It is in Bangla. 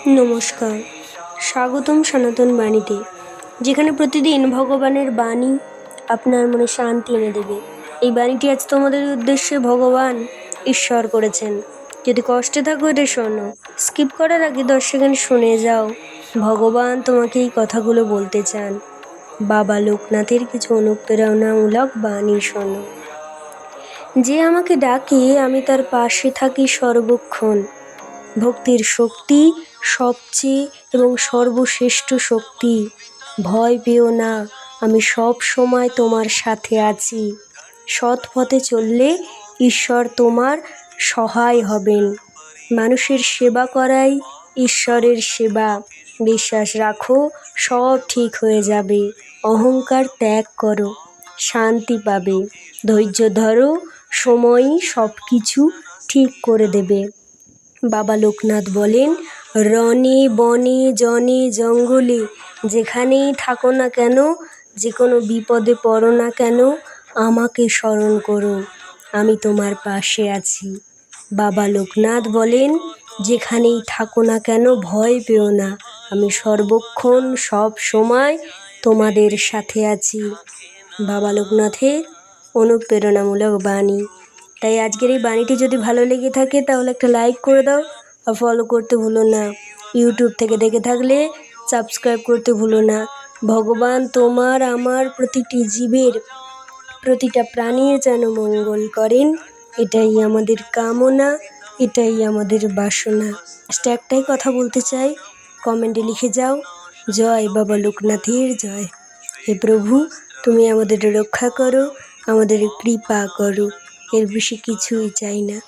নমস্কার, স্বাগতম সনাতন বাণীতে, যেখানে প্রতিদিন ভগবানের বাণী আপনার মনে শান্তি এনে দেবে। এই বাণীটি আজ তোমাদের উদ্দেশ্যে ভগবান ঈশ্বর করেছেন। যদি কষ্টে থাকো এটা শোনো, স্কিপ করার আগে 10 সেকেন্ড শুনে যাও। ভগবান তোমাকে এই কথাগুলো বলতে চান। বাবা লোকনাথের কিছু অনুপ্রেরণামূলক বাণী শোনো। যে আমাকে ডাকে আমি তার পাশে থাকি সর্বক্ষণ। ভক্তির শক্তি সবচেয়ে এবং সর্বশ্রেষ্ঠ শক্তি। ভয় পেও না, আমি সব সময় তোমার সাথে আছি। সৎ পথে চললে ঈশ্বর তোমার সহায় হবেন। মানুষের সেবা করাই ঈশ্বরের সেবা। বিশ্বাস রাখো, সব ঠিক হয়ে যাবে। অহংকার ত্যাগ করো, শান্তি পাবে। ধৈর্য ধরো, সময়ই সব কিছু ঠিক করে দেবে। বাবা লোকনাথ বলেন, রণে বনে জনে জঙ্গলে যেখানেই থাকো না কেন, যে কোনো বিপদে পড়ো না কেন, আমাকে স্মরণ করো, আমি তোমার পাশে আছি। বাবা লোকনাথ বলেন, যেখানেই থাকো না কেন ভয় পেও না, আমি সর্বক্ষণ সব সময় তোমাদের সাথে আছি। বাবা লোকনাথের অনুপ্রেরণামূলক বাণী। তাই আজকের এই বাণীটি যদি ভালো লেগে থাকে তাহলে একটা লাইক করে দাও আর ফলো করতে ভুলো না। ইউটিউব থেকে দেখে থাকলে সাবস্ক্রাইব করতে ভুলো না। ভগবান তোমার আমার প্রতিটি জীবের, প্রতিটা প্রাণীর যেন মঙ্গল করেন, এটাই আমাদের কামনা, এটাই আমাদের বাসনা। একটাই কথা বলতে চাই, কমেন্টে লিখে যাও, জয় বাবা লোকনাথের জয়। হে প্রভু, তুমি আমাদের রক্ষা করো, আমাদের কৃপা করো, এর বেশি কিছুই চাই না।